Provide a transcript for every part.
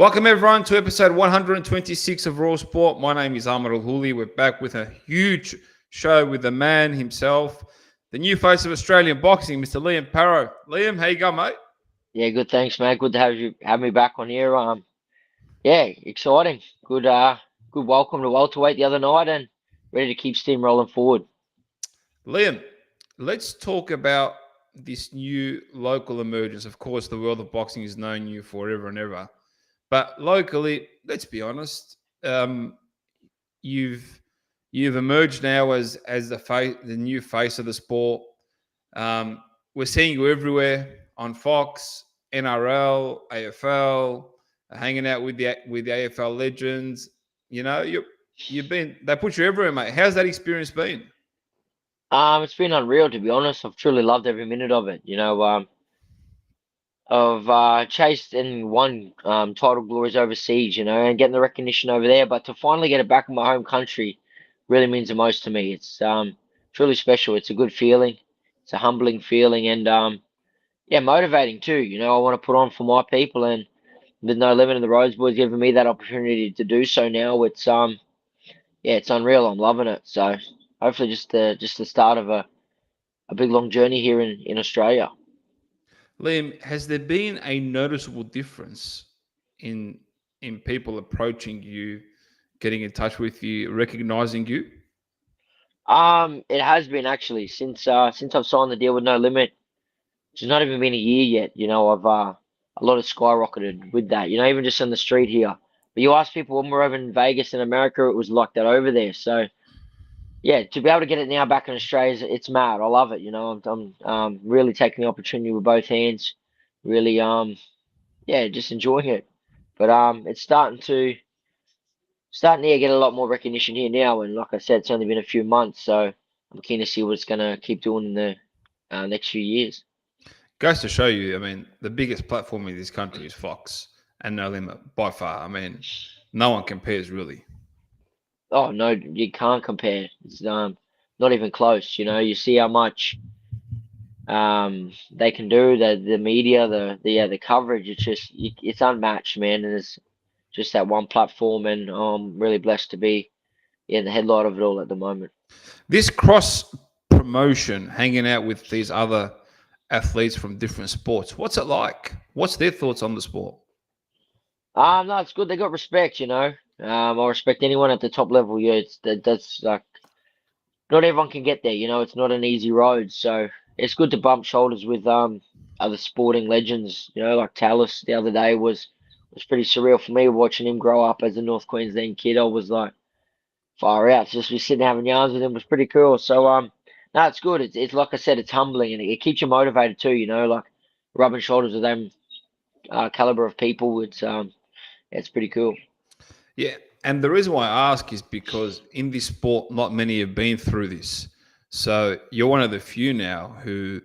Welcome everyone to episode 126 of Raw Sport. My name is Ahmed Al-Huli. We're back with a huge show with the man himself, the new face of Australian boxing, Mr. Liam Paro. Liam, how you going, mate? Yeah, good. Thanks, mate. Good to have me back on here. Yeah, exciting. Good welcome to Welterweight the other night, and ready to keep steamrolling forward. Liam, let's talk about this new local emergence. Of course, the world of boxing has known you forever and ever, but locally, let's be honest, you've emerged now as the new face of the sport. We're seeing you everywhere on Fox, NRL, AFL, hanging out with the AFL legends. You know, they put you everywhere, mate. How's that experience been? It's been unreal, to be honest. I've truly loved every minute of it. I've chased and won title glories overseas, and getting the recognition over there. But to finally get it back in my home country really means the most to me. It's truly special. It's a good feeling. It's a humbling feeling, and yeah, motivating too. I want to put on for my people, and with No Limit and the Rose Boys giving me that opportunity to do so now, it's yeah, it's unreal. I'm loving it. So hopefully just the start of a big long journey here in Australia. Liam, has there been a noticeable difference in people approaching you, getting in touch with you, recognizing you? It has been actually since I've signed the deal with No Limit. It's not even been a year yet. I've a lot of skyrocketed with that. Even just on the street here. But you ask people when we're over in Vegas in America, it was like that over there. So yeah, to be able to get it now back in Australia, it's mad. I love it. I'm really taking the opportunity with both hands. Really yeah, just enjoying it. But it's starting to get a lot more recognition here now. And like I said, it's only been a few months, so I'm keen to see what it's gonna keep doing in the next few years. Goes to show you, I mean, the biggest platform in this country is Fox and No Limit by far. I mean, no one compares really. Oh no, you can't compare. It's not even close. You see how much they can do. The media, the coverage. It's unmatched, man. And it's just that one platform, and I'm really blessed to be in the headlight of it all at the moment. This cross promotion, hanging out with these other athletes from different sports, what's it like? What's their thoughts on the sport? No, it's good. They got respect. I respect anyone at the top level. Yeah, that's like not everyone can get there. It's not an easy road. So it's good to bump shoulders with other sporting legends. Like Tallis the other day was pretty surreal for me watching him grow up as a North Queensland kid. I was like far out. Just be sitting having yarns with him was pretty cool. So no, it's good. It's like I said, it's humbling and it keeps you motivated too. Like rubbing shoulders with them caliber of people. It's pretty cool. Yeah, and the reason why I ask is because in this sport, not many have been through this. So you're one of the few now who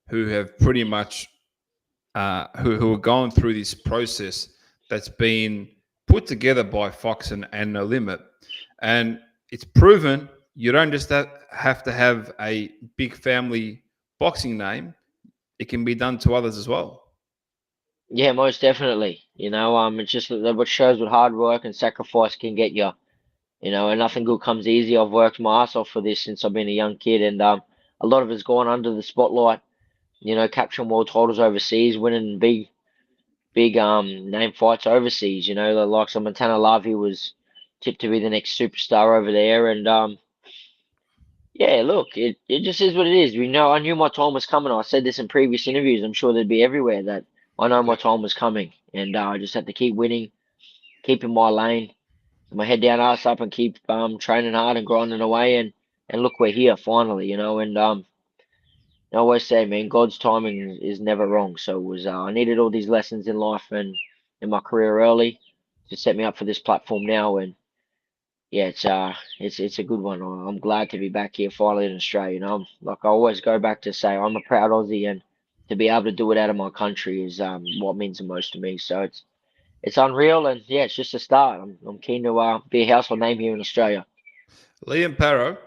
have pretty much who are going through this process that's been put together by Fox and No Limit, and it's proven you don't just have to have a big family boxing name; it can be done to others as well. Yeah, most definitely. It's just that what shows what hard work and sacrifice can get you. And nothing good comes easy. I've worked my ass off for this since I've been a young kid, and a lot of it's gone under the spotlight. Capturing world titles overseas, winning big name fights overseas. The likes of Montana Love, he was tipped to be the next superstar over there, and yeah, look, it just is what it is. I knew my time was coming. I said this in previous interviews. I'm sure they'd be everywhere that I know my time was coming, and I just had to keep winning, keep in my lane, my head down, ass up, and keep training hard and grinding away. And look, we're here finally. And I always say, man, God's timing is never wrong. So it was I needed all these lessons in life and in my career early to set me up for this platform now. And yeah, it's a good one. I'm glad to be back here finally in Australia. Like I always go back to say, I'm a proud Aussie, and to be able to do it out of my country is what means the most to me. So it's unreal, and yeah, it's just a start. I'm keen to be a household name here in Australia. Liam Paro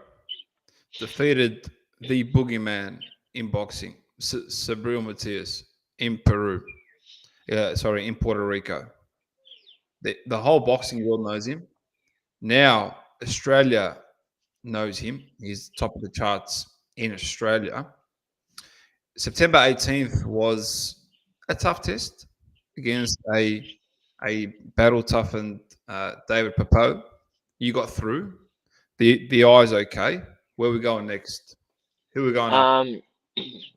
defeated the boogeyman in boxing, Sabril Matias in Peru. Sorry, in Puerto Rico. The whole boxing world knows him. Now Australia knows him. He's top of the charts in Australia. September 18th was a tough test against a battle toughened David Papo. You got through. The eye's okay. Where we going next? Who we going up?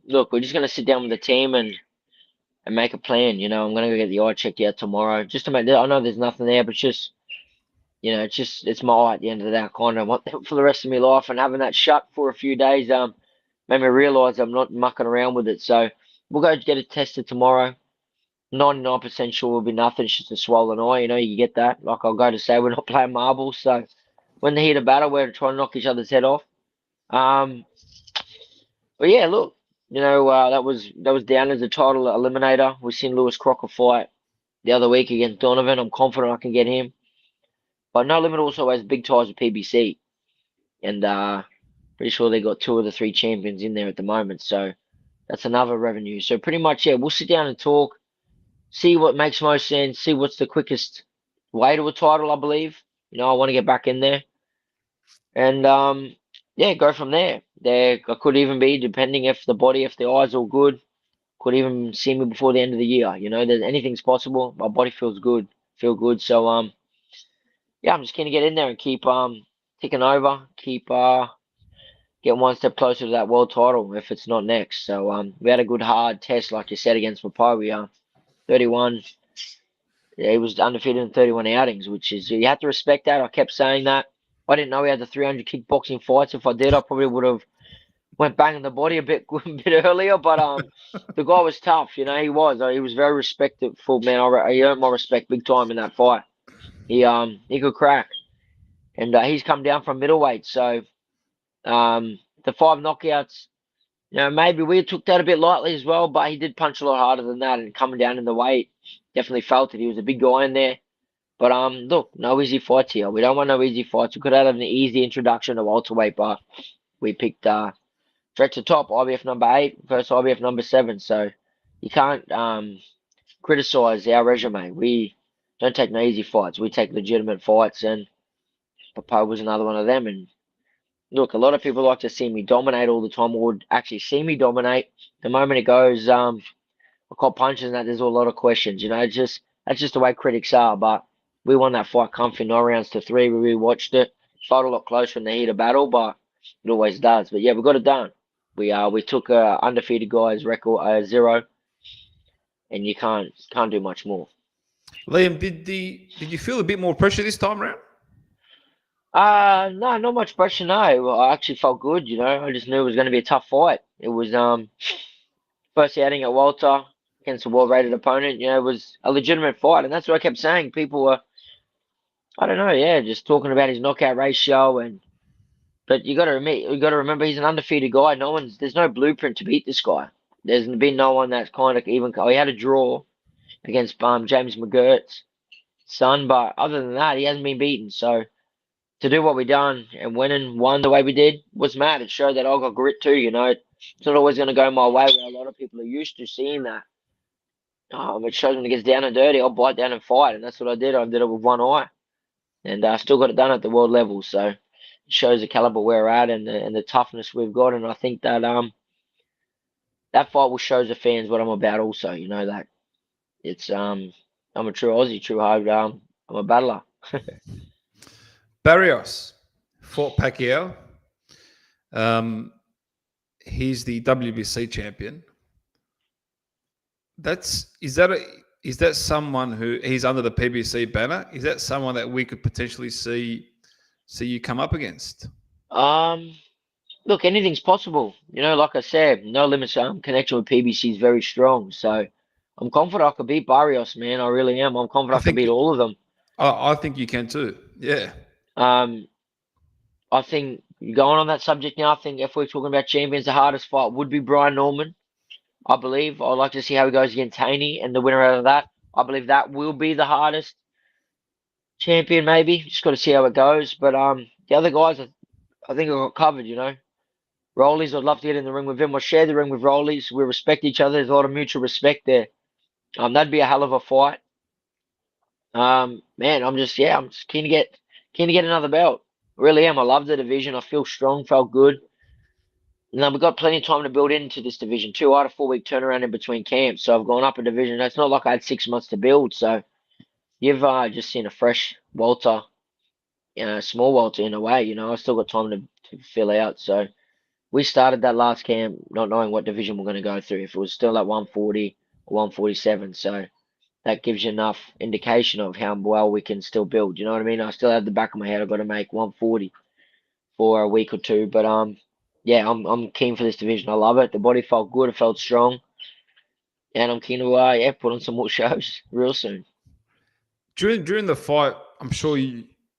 Look, we're just gonna sit down with the team and make a plan. I'm gonna go get the eye checked out tomorrow, just to make. I know there's nothing there, but just it's my eye at the end of the day. I kind of want that for the rest of my life, and having that shut for a few days made me realise I'm not mucking around with it. So we'll go get it tested tomorrow. 99% sure will be nothing. It's just a swollen eye. You get that. Like I'll go to say, we're not playing marbles, so when they hit a battle, we're trying to knock each other's head off. But yeah, look, that was down as a title eliminator. We seen Lewis Crocker fight the other week against Donovan. I'm confident I can get him. But No Limit also has big ties with PBC, and pretty sure they got 2 of the 3 champions in there at the moment. So that's another revenue. So pretty much, yeah, we'll sit down and talk, see what makes most sense, see what's the quickest way to a title. I believe. I want to get back in there, and yeah, go from there. There could even be, depending if the eyes all good, could even see me before the end of the year. There's anything's possible. My body feels good, feel good. So yeah, I'm just gonna get in there and keep ticking over, keep getting one step closer to that world title if it's not next. So we had a good hard test, like you said, against Mapai. We 31. Yeah, he was undefeated in 31 outings, which is you have to respect that. I kept saying that. I didn't know he had the 300 kickboxing fights. If I did, I probably would have went banging the body a bit earlier. But the guy was tough. He was very respectful, man. He earned my respect big time in that fight. He could crack, and he's come down from middleweight. So the 5 knockouts, maybe we took that a bit lightly as well. But he did punch a lot harder than that, and coming down in the weight, definitely felt it. He was a big guy in there. But look, no easy fights here. We don't want no easy fights. We could have had an easy introduction to welterweight, but we picked stretch the top, IBF number 8 versus IBF number 7. So you can't criticize our resume. We don't take no easy fights. We take legitimate fights, and Papo was another one of them. And look, a lot of people like to see me dominate all the time, or would actually see me dominate. The moment it goes, I caught punches and that. There's a lot of questions. That's just the way critics are. But we won that fight comfy 9 rounds to 3. We rewatched it. Felt a lot closer in the heat of battle, but it always does. But yeah, we got it done. We took a undefeated guy's record 0, and you can't do much more. Liam, did you feel a bit more pressure this time around? No, not much pressure. No, well, I actually felt good. I just knew it was going to be a tough fight. It was first outing at Walter against a well-rated opponent. It was a legitimate fight, and that's what I kept saying. People were, I don't know, yeah, just talking about his knockout ratio, but you got to remember he's an undefeated guy. There's no blueprint to beat this guy. There's been no one that's kind of even. He had a draw against James McGirt's son, but other than that, he hasn't been beaten. So to do what we done and won the way we did was mad. It showed that I got grit too. It's not always going to go my way, where a lot of people are used to seeing that. It shows when it gets down and dirty, I'll bite down and fight, and that's what I did. I did it with one eye, and I still got it done at the world level. So it shows the caliber we're at and the toughness we've got. And I think that that fight will show the fans what I'm about. Also, that it's I'm a true Aussie, true hard. I'm a battler. Barrios fought Pacquiao. He's the WBC champion. Is that someone who he's under the PBC banner? Is that someone that we could potentially see you come up against? Look, anything's possible. Like I said, No Limits connection with PBC is very strong. So I'm confident I could beat Barrios, man. I really am. I'm confident I can beat all of them. I think you can too. Yeah. I think going on that subject now, I think if we're talking about champions, the hardest fight would be Brian Norman. I believe. I'd like to see how he goes against Haney and the winner out of that. I believe that will be the hardest champion, maybe. Just got to see how it goes. But the other guys, I think I got covered, Rollies, I'd love to get in the ring with him. I share the ring with Rollies. We respect each other. There's a lot of mutual respect there. That'd be a hell of a fight. Man, I'm just keen to get another belt. Really am. I love the division. I feel strong, felt good. And we've got plenty of time to build into this division too. I had a 4 week turnaround in between camps, so I've gone up a division. It's not like I had 6 months to build. So you've just seen a fresh Walter, small Walter in a way. I still got time to fill out. So we started that last camp not knowing what division we're going to go through. If it was still at 140 or 147, so that gives you enough indication of how well we can still build. You know what I mean? I still have the back of my head. I've got to make 140 for a week or two, but yeah, I'm keen for this division. I love it. The body felt good. It felt strong, and I'm keen to yeah put on some more shows real soon. During the fight, I'm sure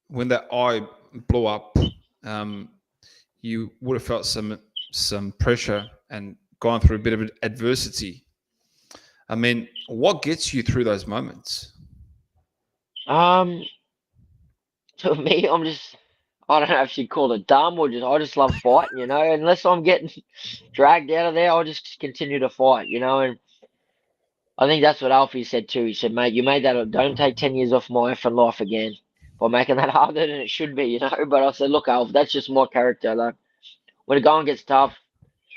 when that eye blew up, um, you would have felt some pressure and gone through a bit of adversity. I mean, what gets you through those moments? Um, to me, I don't know if you'd call it dumb or I just love fighting. Unless I'm getting dragged out of there, I'll just continue to fight. And I think that's what Alfie said too. He said, mate, you made that. Don't take 10 years off my effing life again by making that harder than it should be. But I said, look, Alf, that's just my character. Like, when the going gets tough,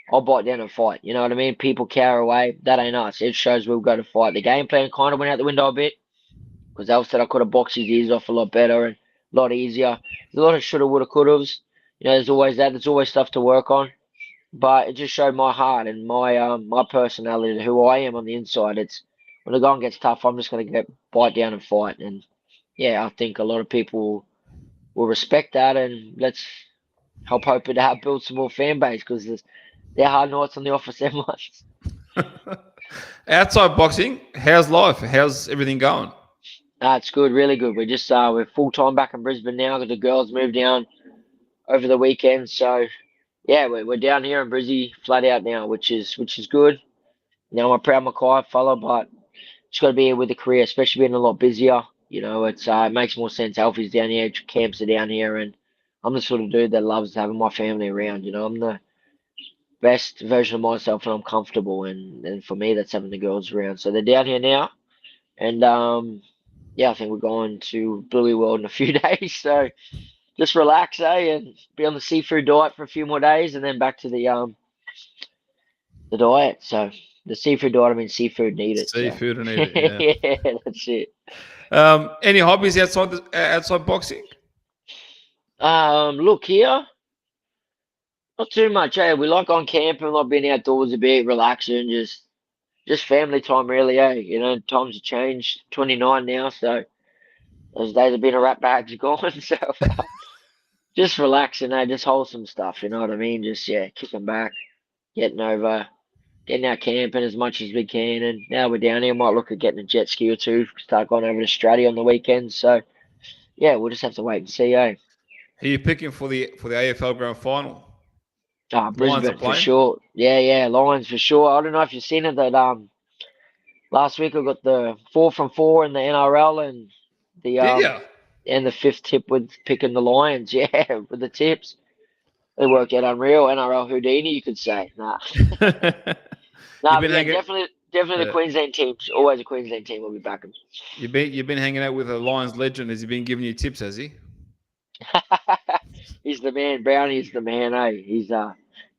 I'll bite down and fight. You know what I mean? People cower away. That ain't us. It shows we'll go to fight. The game plan kind of went out the window a bit because Alf said I could have boxed his ears off a lot better and a lot easier. There's a lot of shoulda, woulda, couldas. There's always that. There's always stuff to work on. But it just showed my heart and my personality and who I am on the inside. It's when the going gets tough, I'm just gonna get bite down and fight. And yeah, I think a lot of people will respect that. And let's hope it help build some more fan base because they're hard nights on the office them ones. Outside boxing, how's life? How's everything going? It's good, really good. We're full time back in Brisbane now because the girls moved down over the weekend. So yeah, we're down here in Brizzy flat out now, which is good. Now I'm a proud Mackay fellow, but just got to be here with the career, especially being a lot busier. It makes more sense. Alfie's down here, camps are down here, and I'm the sort of dude that loves having my family around. I'm the best version of myself, and I'm comfortable. And for me, that's having the girls around. So they're down here now, and yeah, I think we're going to Bluey World in a few days. So just relax, and be on the seafood diet for a few more days, and then back to the diet. So the seafood diet, I mean seafood need it. So Seafood and eat it, yeah. yeah, that's it. Any hobbies outside boxing? Look here, not too much. Hey, we like on camping, like being outdoors a bit, relaxing, just family time, really. Times have changed. 29 now, so those days have been a rat bag's gone. So just relaxing, just wholesome stuff. You know what I mean? Just yeah, kicking back, getting over, getting out camping as much as we can. And now we're down here, might look at getting a jet ski or two. Start going over to Australia on the weekends. So yeah, we'll just have to wait and see. Who are you picking for the AFL Grand Final? Lions are Brisbane for playing. sure. Yeah, Lions for sure. I don't know if you've seen it that last week I got the 4 from 4 in the NRL Did you? and the fifth tip with picking the Lions. Yeah, with the tips. It worked out unreal. NRL Houdini, you could say. Nah. You've Nah, been but yeah, hanging. definitely the Uh, Queensland teams. Always a Queensland team will be backing. you've been hanging out with a Lions legend. Has he been giving you tips? Has he? He's the man. Brownie's the man, he's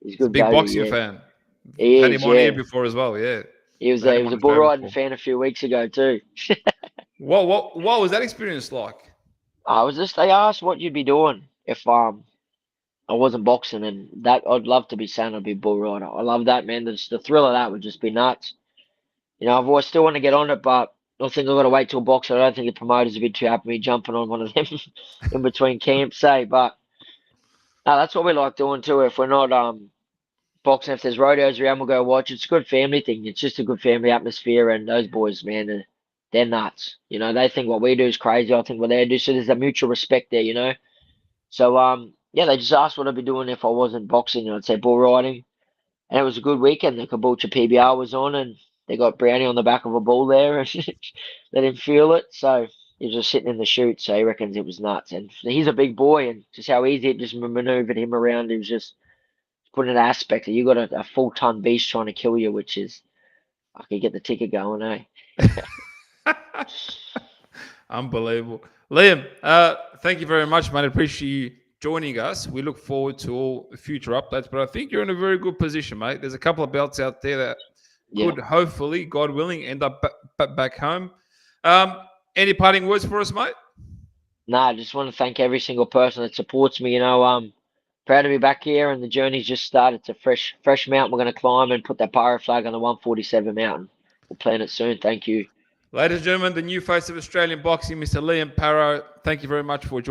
He's a good big value, boxing yeah. fan. He Had is, him on here yeah. before as well. Yeah, He was we had he him was on a the bull show riding before. fan a few weeks ago too. What was that experience like? I was just they asked what you'd be doing if I wasn't boxing and that I'd love to be saying I'd be bull rider. I love that, man. The thrill of that would just be nuts. I've always still want to get on it, but I think I've got to wait till boxing. I don't think the promoters would be too happy with me jumping on one of them in between camps, say. But no, that's what we like doing too. If we're not boxing, if there's rodeos around, we'll go watch. It's a good family thing. It's just a good family atmosphere, and those boys, man, they're nuts. They think what we do is crazy. I think what they do. So there's a mutual respect there. So yeah, they just asked what I'd be doing if I wasn't boxing. I'd say bull riding. And it was a good weekend. The Caboolture PBR was on, and they got Brownie on the back of a bull there, and let him feel it. So he was just sitting in the chute, so he reckons it was nuts. And he's a big boy, and just how easy it just maneuvered him around. He was just putting an aspect that you got a full ton beast trying to kill you, which is I could get the ticket going, eh? Unbelievable. Liam, thank you very much, mate. I appreciate you joining us. We look forward to all the future updates, but I think you're in a very good position, mate. There's a couple of belts out there that Yeah. could hopefully, God willing, end up back home. Any parting words for us, mate? Nah, I just want to thank every single person that supports me. You know, proud to be back here, and the journey's just started. It's a fresh mountain we're going to climb and put that Paro flag on the 147 mountain. We'll plan it soon. Thank you. Ladies and gentlemen, the new face of Australian boxing, Mr. Liam Paro. Thank you very much for joining.